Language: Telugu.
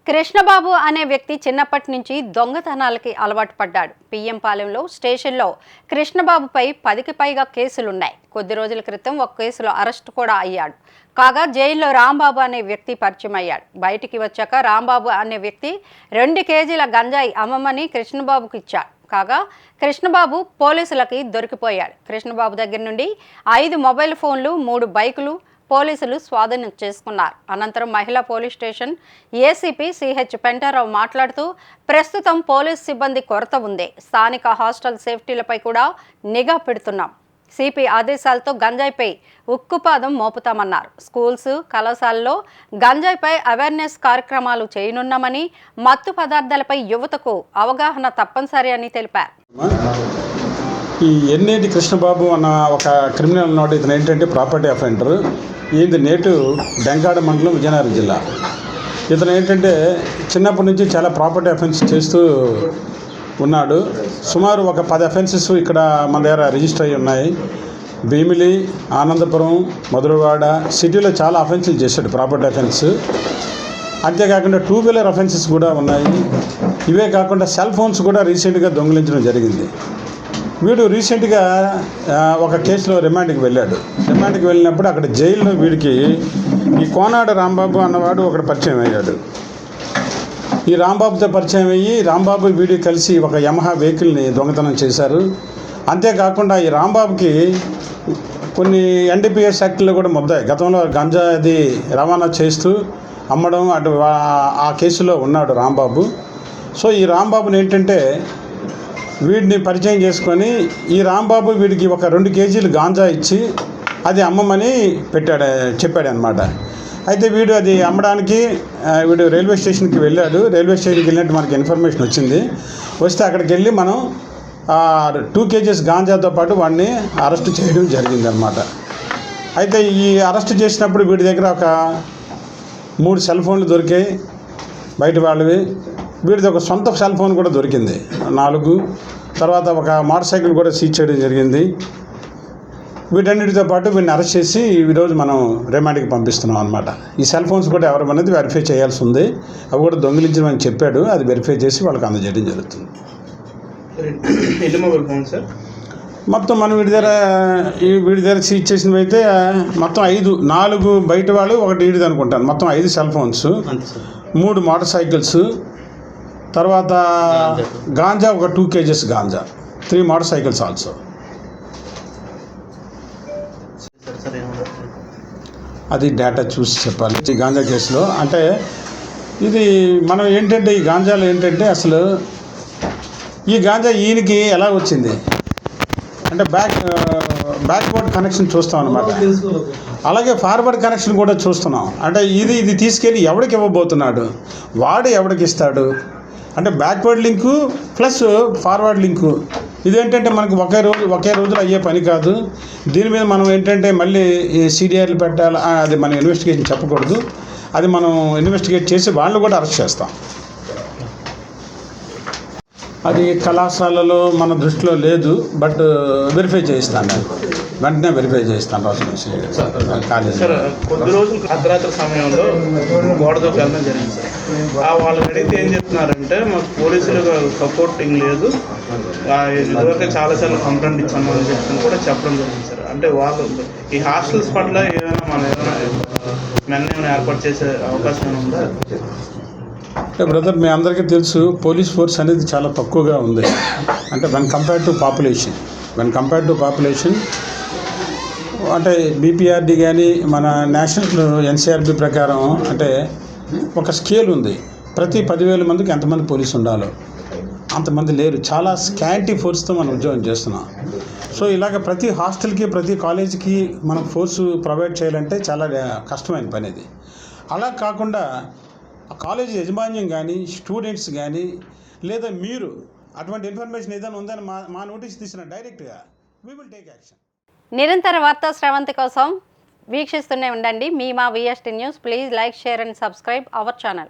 కృష్ణబాబు అనే వ్యక్తి చిన్నప్పటి నుంచి దొంగతనాలకి అలవాటు పడ్డాడు. పిఎంపాలెంలో స్టేషన్లో కృష్ణబాబుపై 10కి పైగా కేసులున్నాయి. కొద్ది రోజుల క్రితం ఒక కేసులో అరెస్ట్ కూడా అయ్యాడు. కాగా జైల్లో రాంబాబు అనే వ్యక్తి పరిచయం అయ్యాడు. బయటికి వచ్చాక రాంబాబు అనే వ్యక్తి 2 కేజీల గంజాయి అమ్మమని కృష్ణబాబుకు ఇచ్చాడు. కాగా కృష్ణబాబు పోలీసులకి దొరికిపోయాడు. కృష్ణబాబు దగ్గర నుండి 5 మొబైల్ ఫోన్లు, 3 బైకులు పోలీసులు స్వాధీనం చేసుకున్నారు. అనంతరం మహిళా police station ACP CH Pentarao మాట్లాడుతూ, ప్రస్తుతం పోలీస్ సిబ్బంది కొరత ఉంది. స్థానిక హాస్టల్ సేఫ్టీలపై కూడా నిఘా పెడుతున్నాం. సిపి ఆదేశాలతో గంజాయిపై ఉక్కుపాదం మోపుతామన్నారు. స్కూల్స్, కళాశాలలో గంజాయిపై అవేర్నెస్ కార్యక్రమాలు చేయనున్నామని, మత్తు పదార్థాలపై యువతకు అవగాహన తప్పనిసరి అని తెలిపారు. ఈ ఎన్నేటి కృష్ణబాబు అన్న ఒక క్రిమినల్ ఉన్నాడు. ఇతను ఏంటంటే ప్రాపర్టీ అఫెండర్. ఈయనది నేటివ్ డెంకాడ మండలం, విజయనగరం జిల్లా. ఇతను ఏంటంటే చిన్నప్పటి నుంచి చాలా ప్రాపర్టీ అఫెన్స్ చేస్తూ ఉన్నాడు. సుమారు ఒక 10 అఫెన్సెస్ ఇక్కడ మన దగ్గర రిజిస్టర్ అయ్యి ఉన్నాయి. భీమిలి, ఆనందపురం, మధురవాడ సిటీలో చాలా అఫెన్సులు చేశాడు, ప్రాపర్టీ అఫెన్స్. అంతేకాకుండా 2 వీలర్ అఫెన్సెస్ కూడా ఉన్నాయి. ఇవే కాకుండా సెల్ ఫోన్స్ కూడా రీసెంట్గా దొంగిలించడం జరిగింది. వీడు రీసెంట్గా ఒక కేసులో రిమాండ్కి వెళ్ళాడు. రిమాండ్కి వెళ్ళినప్పుడు అక్కడ జైల్లో వీడికి ఈ కోనాడు రాంబాబు అన్నవాడు ఒకడు పరిచయం అయ్యాడు. ఈ రాంబాబుతో పరిచయం అయ్యి రాంబాబు వీడు కలిసి ఒక యమహా వెహికల్ని దొంగతనం చేశారు. అంతేకాకుండా ఈ రాంబాబుకి కొన్ని ఎన్డీపీఎస్ యాక్ట్లో కూడా ముద్దాయి. గతంలో గంజా అది రవాణా చేస్తూ అమ్మడం అటు ఆ కేసులో ఉన్నాడు రాంబాబు. సో ఈ రాంబాబుని ఏంటంటే వీడిని పరిచయం చేసుకొని ఈ రాంబాబు వీడికి ఒక 2 కేజీలు గాంజా ఇచ్చి అది అమ్మమని చెప్పాడనమాట. అయితే వీడు అది అమ్మడానికి వీడు రైల్వే స్టేషన్కి వెళ్ళాడు. రైల్వే స్టేషన్కి వెళ్ళినట్టు మనకి ఇన్ఫర్మేషన్ వచ్చింది. వస్తే అక్కడికి వెళ్ళి మనం 2 కేజీస్ గాంజాతో పాటు వాడిని అరెస్ట్ చేయడం జరిగిందనమాట. అయితే ఈ అరెస్ట్ చేసినప్పుడు వీడి దగ్గర ఒక 3 సెల్ ఫోన్లు దొరికాయి బయట వాళ్ళవి. వీడిది ఒక సొంత సెల్ ఫోన్ కూడా దొరికింది 4. తర్వాత ఒక మోటార్ సైకిల్ కూడా సీజ్ చేయడం జరిగింది. వీటన్నిటితో పాటు వీడిని అరెస్ట్ చేసి ఈరోజు మనం రిమాండ్కి పంపిస్తున్నాం అనమాట. ఈ సెల్ ఫోన్స్ కూడా ఎవరనేది వెరిఫై చేయాల్సి ఉంది. అవి కూడా దొంగిలించమని చెప్పాడు. అది వెరిఫై చేసి వాళ్ళకి అందజేయడం జరుగుతుంది. మొత్తం మనం వీడి దగ్గర సీజ్ చేసినవి అయితే మొత్తం 4 బయట వాళ్ళు, 1 ఈడిది అనుకుంటాను. మొత్తం 5 సెల్ ఫోన్స్, 3 మోటార్ సైకిల్స్, తర్వాత గాంజా ఒక 2 kgs ganja, 3 motor cycles also. అది డేటా చూసి చెప్పాలి. ఈ గాంజా కేసులో అంటే ఇది మనం ఏంటంటే ఈ గాంజాలో ఏంటంటే అసలు ఈ గాంజా ఈయనకి ఎలా వచ్చింది అంటే బ్యాక్వర్డ్ కనెక్షన్ చూస్తాం అనమాట. అలాగే ఫార్వర్డ్ కనెక్షన్ కూడా చూస్తున్నాం. అంటే ఇది తీసుకెళ్ళి ఎవడికి ఇవ్వబోతున్నాడు, వాడు ఎవడికి ఇస్తాడు అంటే backward link plus forward link. ఇదేంటంటే మనకు ఒకే రోజులో అయ్యే పని కాదు. దీని మీద మనం ఏంటంటే మళ్ళీ సిడిఆర్లు పెట్టాలి. అది మనం ఇన్వెస్టిగేషన్ చెప్పకూడదు. అది మనం ఇన్వెస్టిగేట్ చేసి వాళ్ళు కూడా అరెస్ట్ చేస్తాం. అది కళాశాలలో మన దృష్టిలో లేదు, బట్ వెరిఫై చేయిస్తాను. వెంటనే వెరిఫై చేస్తాను. కాలేజ్ కొద్ది రోజులు అర్ధరాత్రి సమయంలో గోడదోకి వెళ్ళడం జరిగింది సార్. వాళ్ళని అడిగితే ఏం చెప్తున్నారంటే మాకు పోలీసులు సపోర్టింగ్ లేదు, ఇదివరకు చాలాసార్లు కంప్లైంట్ ఇచ్చామని చెప్పి కూడా చెప్పడం జరిగింది సార్. అంటే వాళ్ళు ఈ హాస్టల్స్ పట్ల ఏమైనా ఏర్పాటు చేసే అవకాశం ఉందా? బ్రదర్, మీ అందరికీ తెలుసు పోలీస్ ఫోర్స్ అనేది చాలా తక్కువగా ఉంది. అంటే వెన్ కంపేర్ టు పాపులేషన్ అంటే బీపీఆర్డీ కానీ మన నేషనల్ ఎన్సీఆర్బీ ప్రకారం అంటే ఒక స్కేల్ ఉంది. ప్రతి 10,000 మందికి ఎంతమంది పోలీసు ఉండాలో అంతమంది లేరు. చాలా స్కాంటీ ఫోర్స్తో మనం ఉద్యోగం చేస్తున్నాం. సో ఇలాగ ప్రతి హాస్టల్కి, ప్రతి కాలేజీకి మనం ఫోర్సు ప్రొవైడ్ చేయాలంటే చాలా కష్టమైన పని ఇది. అలా కాకుండా కాలేజీ యాజమాన్యం కానీ, స్టూడెంట్స్ కానీ, లేదా మీరు అటువంటి ఇన్ఫర్మేషన్ ఏదైనా ఉందని మా నోటీస్ తీసిన డైరెక్ట్గా వీ విల్ టేక్ యాక్షన్. నిరంతర వార్తా స్రవంతి కోసం వీక్షిస్తూనే ఉండండి. మా VST news. Please like, share and subscribe our channel.